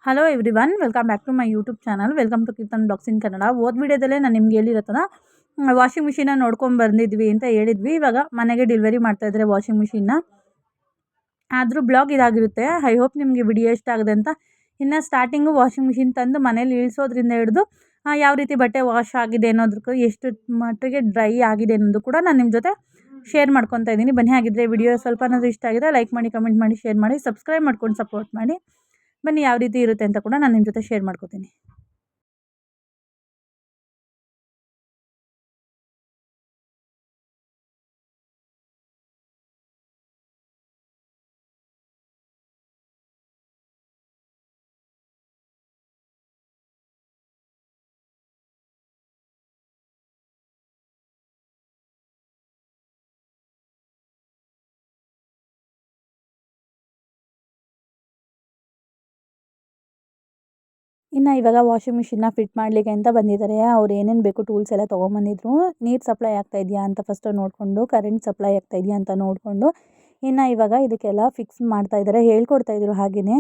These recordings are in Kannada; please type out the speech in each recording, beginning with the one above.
Hello everyone, welcome back to my YouTube channel. Welcome to Keerthan blogs in Kannada. ವಿಡಿಯೋದಲ್ಲೇ ನಾನು ನಿಮ್ಗೆ ಹೇಳಿರತ್ತಲ್ಲ, ವಾಷಿಂಗ್ ಮಿಷಿನ ನೋಡ್ಕೊಂಡು ಬಂದಿದ್ವಿ ಅಂತ ಹೇಳಿದ್ವಿ. ಇವಾಗ ಮನೆಗೆ ಡೆಲಿವರಿ ಮಾಡ್ತಾಯಿದ್ದಾರೆ ವಾಷಿಂಗ್ ಮಿಷಿನ್ನ. ಆದರೂ ಬ್ಲಾಗ್ ಇದಾಗಿರುತ್ತೆ. ಐ ಹೋಪ್ ನಿಮಗೆ ವಿಡಿಯೋ ಇಷ್ಟ ಆಗಿದೆ ಅಂತ. ಇನ್ನು ಸ್ಟಾರ್ಟಿಂಗು ವಾಷಿಂಗ್ ಮಿಷಿನ್ ತಂದು ಮನೇಲಿ ಇಳಿಸೋದ್ರಿಂದ ಹಿಡಿದು ಯಾವ ರೀತಿ ಬಟ್ಟೆ ವಾಶ್ ಆಗಿದೆ ಅನ್ನೋದಕ್ಕೂ ಎಷ್ಟು ಮಟ್ಟಿಗೆ ಡ್ರೈ ಆಗಿದೆ ಅನ್ನೋದು ಕೂಡ ನಾನು ನಿಮ್ಮ ಜೊತೆ ಶೇರ್ ಮಾಡ್ಕೊತಾ ಇದ್ದೀನಿ. ಬನ್ನಿ, ಆಗಿದ್ದರೆ ವಿಡಿಯೋ ಸ್ವಲ್ಪನಾದರೂ ಇಷ್ಟ ಆಗಿದೆ ಲೈಕ್ ಮಾಡಿ, ಕಮೆಂಟ್ ಮಾಡಿ, ಶೇರ್ ಮಾಡಿ, ಸಬ್ಸ್ಕ್ರೈಬ್ ಮಾಡ್ಕೊಂಡು ಸಪೋರ್ಟ್ ಮಾಡಿ. ಬನ್ನಿ, ಯಾವ ರೀತಿ ಇರುತ್ತೆ ಅಂತ ಕೂಡ ನಾನು ನಿಮ್ಮ ಜೊತೆ ಶೇರ್ ಮಾಡ್ಕೋತೀನಿ. ಇನ್ನು ಇವಾಗ ವಾಷಿಂಗ್ ಮಿಷಿನ್ನ ಫಿಟ್ ಮಾಡಲಿಕ್ಕೆ ಅಂತ ಬಂದಿದ್ದಾರೆ. ಅವ್ರು ಏನೇನು ಬೇಕು ಟೂಲ್ಸ್ ಎಲ್ಲ ತೊಗೊಂಬಂದಿದ್ರು. ನೀರು ಸಪ್ಲೈ ಆಗ್ತಾ ಇದೆಯಾ ಅಂತ ಫಸ್ಟು ನೋಡಿಕೊಂಡು, ಕರೆಂಟ್ ಸಪ್ಲೈ ಆಗ್ತಾ ಇದೆಯಾ ಅಂತ ನೋಡಿಕೊಂಡು, ಇನ್ನು ಇವಾಗ ಇದಕ್ಕೆಲ್ಲ ಫಿಕ್ಸ್ ಮಾಡ್ತಾ ಇದ್ದಾರೆ, ಹೇಳ್ಕೊಡ್ತಾ ಇದ್ರು ಹಾಗೆಯೇ.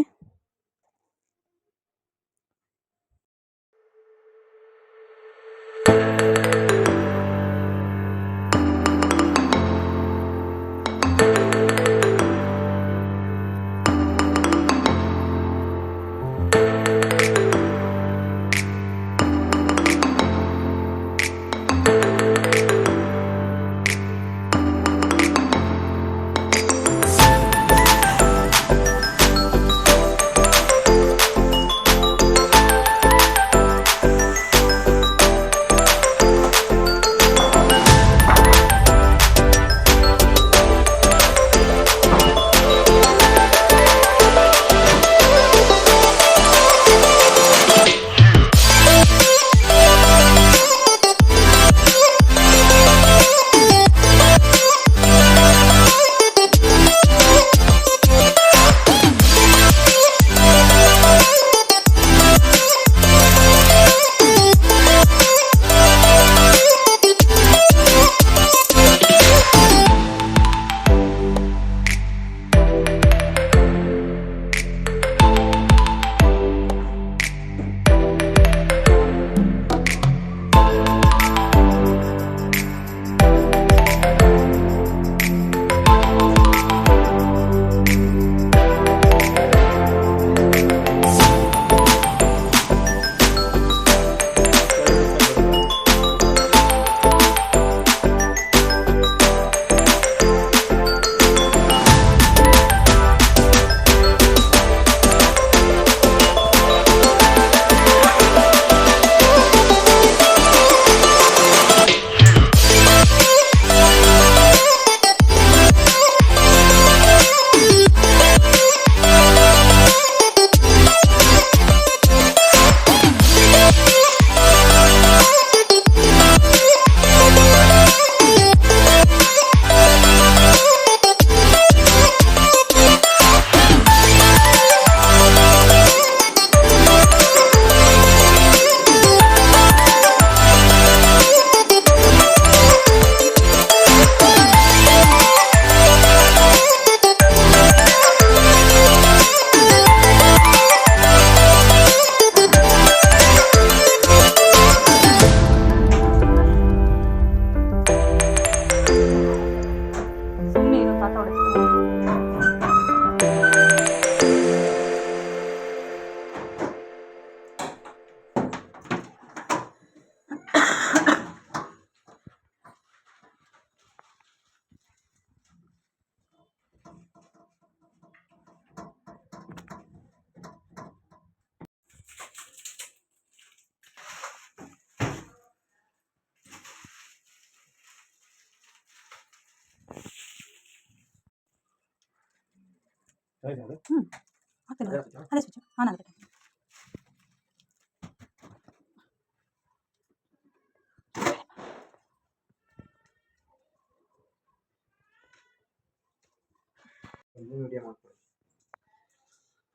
ಅದೇ ಸ್ವಿಚ್ ಆನ್ ಆಗುತ್ತೆ.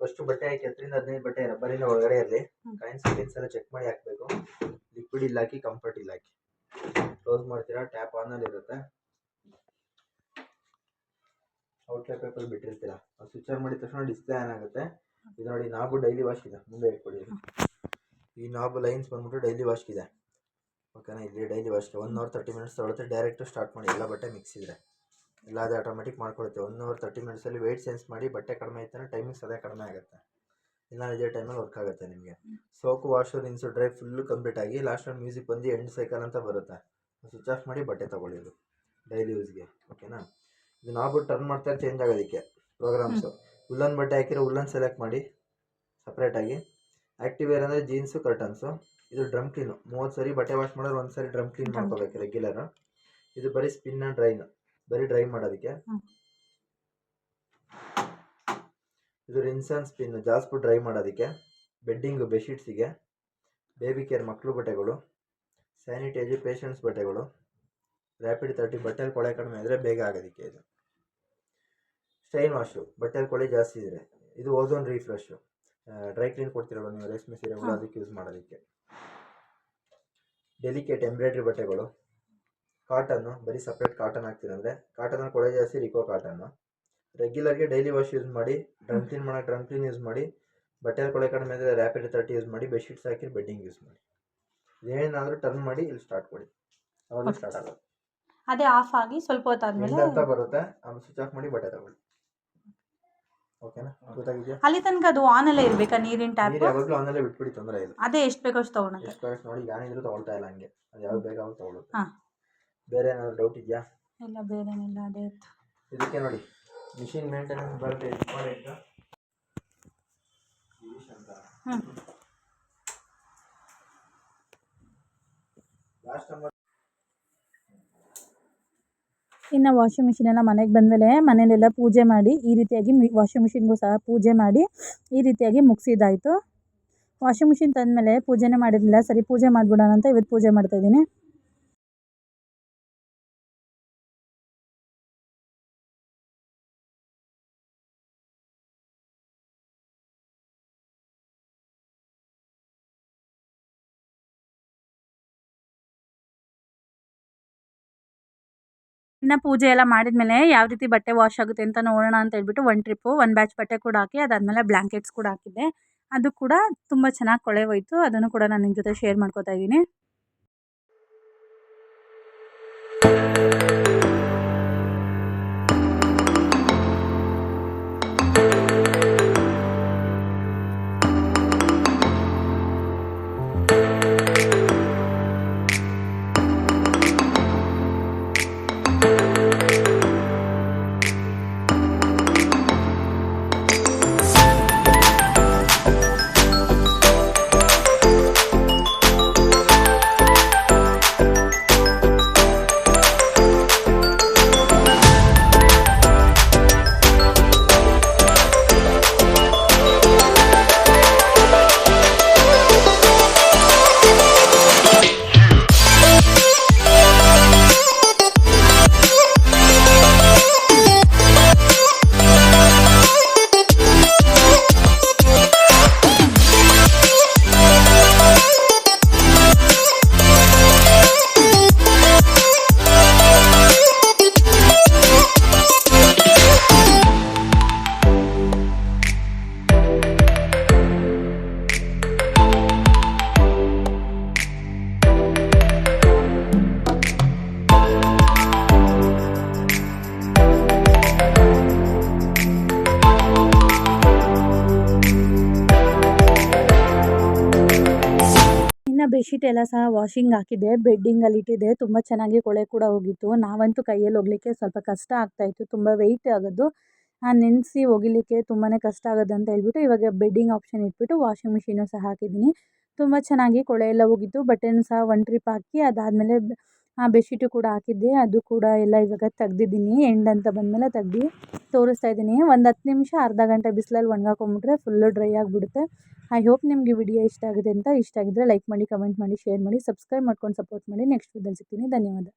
ಫಸ್ಟ್ ಬಟ್ಟೆ ಹಾಕಿ 10-15 ಬಟ್ಟೆ ರಬ್ಬರಿನ ಒಳಗಡೆ ಇರಲಿ. ಕಾಯಿನ್ಸ್ ಎಲ್ಲ ಚೆಕ್ ಮಾಡಿ ಹಾಕಬೇಕು. ಲಿಕ್ವಿಡ್ ಇಲ್ಲ ಹಾಕಿ, ಕಂಫರ್ಟ್ ಇಲ್ಲ ಹಾಕಿ. ಕ್ಲೋಸ್ ಮಾಡ್ತೀರಾ, ಟ್ಯಾಪ್ ಆನ್ ಅಲ್ಲಿ ಇರುತ್ತೆ. ಔಟ್ಲೈನ್ ಪೇಪರ್ ಬಿಟ್ಟಿರ್ತೀರಾ, ಸ್ವಿಚ್ ಆನ್ ಮಾಡಿದ ತಕ್ಷಣ ಡಿಸ್ಪ್ಲೇ ಆನ್ ಆಗುತ್ತೆ. ಇದು ನೋಡಿ ನಾಬು ಡೈಲಿ ವಾಶ್ ಇದೆ, ಮುಂದೆ ಇಟ್ಕೊಡಿ. ಈ ನಾಬು ಲೈನ್ಸ್ ಬಂದ್ಬಿಟ್ಟು ಡೈಲಿ ವಾಶ್ಗಿದೆ, ಓಕೆನಾ. ಇಲ್ಲಿ ಡೈಲಿ ವಾಶ್ಗೆ 1 hour 30 minutes ತೊಗೊಳುತ್ತೆ. ಡೈರೆಕ್ಟು ಸ್ಟಾರ್ಟ್ ಮಾಡಿ, ಎಲ್ಲ ಬಟ್ಟೆ ಮಿಕ್ಸ್ ಇದ್ರೆ ಎಲ್ಲ ಅದು ಆಟೋಮೆಟಿಕ್ ಮಾಡ್ಕೊಳುತ್ತೆ. 1 hour 30 minutesಲ್ಲಿ ವೆಯ್ಟ್ ಸೆನ್ಸ್ ಮಾಡಿ ಬಟ್ಟೆ ಕಡಿಮೆ ಇರ್ತಾನೆ, ಟೈಮಿಂಗ್ಸ್ ಅದೇ ಕಡಿಮೆ ಆಗುತ್ತೆ, ಇಲ್ಲ ಇದೇ ಟೈಮಲ್ಲಿ ವರ್ಕ್ ಆಗುತ್ತೆ ನಿಮಗೆ. Soak wash rinse dry full complete ಆಗಿ ಲಾಸ್ಟಲ್ಲಿ ಮ್ಯೂಸಿಕ್ ಬಂದು ಎಂಡ್ ಸೈಕಲ್ ಅಂತ ಬರುತ್ತೆ, ಸ್ವಿಚ್ ಆಫ್ ಮಾಡಿ ಬಟ್ಟೆ ತೊಗೊಳ್ಳಿದು ಡೈಲಿ ಯೂಸ್ಗೆ, ಓಕೆನಾ. ಇದು ನಾವು ಟರ್ನ್ ಮಾಡ್ತಾ ಚೇಂಜ್ ಆಗೋದಕ್ಕೆ ಪ್ರೋಗ್ರಾಮ್ಸು. ಉಲ್ಲನ್ ಬಟ್ಟೆ ಹಾಕಿರೋ ಉಲ್ಲನ್ ಸೆಲೆಕ್ಟ್ ಮಾಡಿ ಸಪ್ರೇಟಾಗಿ. ಆ್ಯಕ್ಟಿವ್ ವೇರ್ ಅಂದರೆ ಜೀನ್ಸು ಕರ್ಟನ್ಸು. ಇದು ಡ್ರಮ್ ಕ್ಲೀನು, 30 ಸರಿ ಬಟ್ಟೆ ವಾಶ್ ಮಾಡೋರು 1 ಸರಿ ಡ್ರಮ್ ಕ್ಲೀನ್ ಮಾಡ್ಕೋಬೇಕು ರೆಗ್ಯುಲರು. ಇದು ಬರೀ ಸ್ಪಿನ್ ಆ್ಯಂಡ್ ಡ್ರೈನು, ಬರೀ ಡ್ರೈ ಮಾಡೋದಕ್ಕೆ. ಇದು ರಿನ್ಸ್ ಆ್ಯಂಡ್ ಸ್ಪಿನ್, ಜಾಸ್ತಿ ಡ್ರೈ ಮಾಡೋದಕ್ಕೆ. ಬೆಡ್ಡಿಂಗು ಬೆಡ್ಶೀಟ್ಸಿಗೆ, ಬೇಬಿ ಕೇರ್ ಮಕ್ಕಳು ಬಟ್ಟೆಗಳು, ಸ್ಯಾನಿಟೈಜು ಪೇಷಂಟ್ಸ್ ಬಟ್ಟೆಗಳು, ರ್ಯಾಪಿಡ್ 30 ಬಟ್ಟೆಲಿ ಕೊಳೆ ಕಡಿಮೆ ಇದ್ದರೆ ಬೇಗ ಆಗೋದಕ್ಕೆ. ಇದು ಸ್ಟೈನ್ ವಾಶು, ಬಟ್ಟೆಲಿ ಕೊಳೆ ಜಾಸ್ತಿ ಇದ್ದರೆ. ಇದು ಓಝೋನ್ ರೀಫ್ರೆಶು, ಡ್ರೈ ಕ್ಲೀನ್ ಕೊಡ್ತಿರಲ್ಲ ನೀವು ರೇಷ್ಮೆ ಸೀರೆಗಳು, ಅದಕ್ಕೆ ಯೂಸ್ ಮಾಡೋದಕ್ಕೆ. ಡೆಲಿಕೇಟ್ ಎಂಬ್ರಾಯ್ಡ್ರಿ ಬಟ್ಟೆಗಳು, ಕಾಟನ್ನು, ಬರೀ ಸಪ್ರೇಟ್ ಕಾಟನ್ ಹಾಕ್ತೀರಂದರೆ ಕಾಟನಲ್ಲಿ ಕೊಳೆ ಜಾಸ್ತಿ, ರಿಕೋ ಕಾಟನ್ನು. ರೆಗ್ಯುಲರ್ಗೆ ಡೈಲಿ ವಾಶ್ ಯೂಸ್ ಮಾಡಿ, ಡ್ರಮ್ ಕ್ಲೀನ್ ಮಾಡೋಕೆ ಡ್ರಮ್ ಕ್ಲೀನ್ ಯೂಸ್ ಮಾಡಿ, ಬಟ್ಟೆಲಿ ಕೊಳೆ ಕಡಿಮೆ ಇದ್ದರೆ ರ್ಯಾಪಿಡ್ 30 ಯೂಸ್ ಮಾಡಿ, ಬೆಡ್ಶೀಟ್ಸ್ ಹಾಕಿ ಬೆಡ್ಡಿಂಗ್ ಯೂಸ್ ಮಾಡಿ. ಏನಾದರೂ ಟರ್ನ್ ಮಾಡಿ ಇಲ್ಲಿ ಸ್ಟಾರ್ಟ್ ಕೊಡಿ, ಅವಾಗ ಸ್ಟಾರ್ಟ್ ಆಗೋದು. ಅದೇ ಆಫ್ ಆಗಿ ಸ್ವಲ್ಪ ಹೊತ್ತಾದ್ಮೇಲೆ ಅಂತ ಬರುತ್ತೆ, ಆಮೇಲೆ ಸ್ವಿಚ್ ಆಫ್ ಮಾಡಿ ಬಟ್ಟೆ ತಗೊಳ್ಳಿ, ಓಕೆನಾ. ಗೊತ್ತಾಗಿದೆಯಾ? ಅಲ್ಲಿ ತನಕ ಅದು ಆನಲ್ಲೇ ಇರಬೇಕಾ ನೀರಿನ ಟ್ಯಾಪ್? ನೀರು ಯಾವಾಗಲೂ ಆನಲ್ಲೇ ಬಿಟ್ಬಿಡಿ, ತೊಂದರೆ ಇಲ್ಲ. ಅದೇ ಎಷ್ಟು ಬೇಕೋ ಅಷ್ಟು ತೊಗೊಳಕ್ಕೆ. ಎಷ್ಟು ಬೇಕಾಷ್ಟು ನೋಡಿ, ಯಾನಿದ್ರು ತೊಗೊಳ್ತಾ ಇಲ್ಲ ಹಂಗೆ, ಅದು ಯಾವಾಗ ಬೇಕಾದ್ರೂ ತೊಗೊಳುತ್ತೆ. ಹಾಂ, ಬೇರೆ ಏನಾದರೂ ಡೌಟ್ ಇದೆಯಾ? ಇಲ್ಲ ಬೇರೆ ಏನಿಲ್ಲ, ಅದೇ ಇತ್ತು. ಇದಕ್ಕೆ ನೋಡಿ ಮಿಷಿನ್ ಮೇಂಟೆನೆನ್ಸ್ ಬರುತ್ತೆ, ಇಂಪಾರ್ಟೆಂಟ್ ಅಂತ. Last number. ಇನ್ನು ವಾಷಿಂಗ್ ಮಿಷಿನ್ ಎಲ್ಲ ಮನೆಗೆ ಬಂದಮೇಲೆ ಮನೇಲೆಲ್ಲ ಪೂಜೆ ಮಾಡಿ ಈ ರೀತಿಯಾಗಿ ವಾಷಿಂಗ್ ಮಿಷಿನ್ಗೂ ಸಹ ಪೂಜೆ ಮಾಡಿ ಈ ರೀತಿಯಾಗಿ ಮುಗಿಸಿದ್ದಾಯಿತು. ವಾಷಿಂಗ್ ಮಿಷಿನ್ ತಂದಮೇಲೆ ಪೂಜೆನೇ ಮಾಡಿರಲಿಲ್ಲ, ಸರಿ ಪೂಜೆ ಮಾಡಿಬಿಡೋಣ ಅಂತ ಇವತ್ತು ಪೂಜೆ ಮಾಡ್ತಾಯಿದ್ದೀನಿ. ಇನ್ನು ಪೂಜೆ ಎಲ್ಲ ಮಾಡಿದ್ಮೇಲೆ ಯಾವ ರೀತಿ ಬಟ್ಟೆ ವಾಶ್ ಆಗುತ್ತೆ ಅಂತ ನೋಡೋಣ ಅಂತ ಹೇಳ್ಬಿಟ್ಟು ಒಂದು ಬ್ಯಾಚ್ ಬಟ್ಟೆ ಕೂಡ ಹಾಕಿ, ಅದಾದಮೇಲೆ ಬ್ಲ್ಯಾಂಕೆಟ್ಸ್ ಕೂಡ ಹಾಕಿದ್ದೆ. ಅದು ಕೂಡ ತುಂಬ ಚೆನ್ನಾಗಿ ಕೊಳೆ ಹೋಯಿತು, ಅದನ್ನು ಕೂಡ ನಾನು ನಿಮ್ಮ ಜೊತೆ ಶೇರ್ ಮಾಡ್ಕೋತಾ ಇದ್ದೀನಿ. ಬೆಡ್ಶೀಟ್ ಎಲ್ಲ ಸಹ ವಾಷಿಂಗ್ ಹಾಕಿದ್ದೆ, ಬೆಡ್ಡಿಂಗಲ್ಲಿ ಇಟ್ಟಿದ್ದೆ, ತುಂಬ ಚೆನ್ನಾಗಿ ಕೊಳೆ ಕೂಡ ಹೋಗಿತ್ತು. ನಾವಂತೂ ಕೈಯಲ್ಲಿ ಹೋಗಲಿಕ್ಕೆ ಸ್ವಲ್ಪ ಕಷ್ಟ ಆಗ್ತಾಯಿತ್ತು, ತುಂಬ ವೆಯ್ಟ್ ಆಗೋದು, ನೆನೆಸಿ ಒಗಿಲಿಕ್ಕೆ ತುಂಬಾ ಕಷ್ಟ ಆಗೋದು ಅಂತ ಹೇಳ್ಬಿಟ್ಟು ಇವಾಗ ಬೆಡ್ಡಿಂಗ್ ಆಪ್ಷನ್ ಇಟ್ಬಿಟ್ಟು ವಾಷಿಂಗ್ ಮಿಷಿನು ಸಹ ಹಾಕಿದ್ದೀನಿ. ತುಂಬ ಚೆನ್ನಾಗಿ ಕೊಳೆ ಎಲ್ಲ ಹೋಗಿತ್ತು. ಬಟ್ಟೆನೂ ಸಹ 1 ಟ್ರಿಪ್ ಹಾಕಿ ಅದಾದಮೇಲೆ ಬೆಡ್ಶೀಟು ಕೂಡ ಹಾಕಿದ್ದೆ, ಅದು ಕೂಡ ಎಲ್ಲ ಇವಾಗ ತೆಗ್ದಿದ್ದೀನಿ. ಎಂಡ್ ಅಂತ ಬಂದಮೇಲೆ ತೆಗ್ದು ತೋರಿಸ್ತಾ ಇದ್ದೀನಿ. ಒಂದು 10 ನಿಮಿಷ ಅರ್ಧ ಗಂಟೆ ಬಿಸಿಲಲ್ಲಿ ಒಣಗಾಕೊಂಬಿಟ್ರೆ ಫುಲ್ಲು ಡ್ರೈ ಆಗಿಬಿಡುತ್ತೆ. ಐ ಹೋಪ್ ನಿಮಗೆ ವಿಡಿಯೋ ಇಷ್ಟ ಆಗಿದೆ ಅಂತ. ಇಷ್ಟ ಆಗಿದ್ದರೆ ಲೈಕ್ ಮಾಡಿ, ಕಮೆಂಟ್ ಮಾಡಿ, ಶೇರ್ ಮಾಡಿ, ಸಬ್ಸ್ಕ್ರೈಬ್ ಮಾಡ್ಕೊಂಡು ಸಪೋರ್ಟ್ ಮಾಡಿ. ನೆಕ್ಸ್ಟ್ ವಿಡಿಯೋದಲ್ಲಿ ಸಿಗ್ತೀನಿ. ಧನ್ಯವಾದ.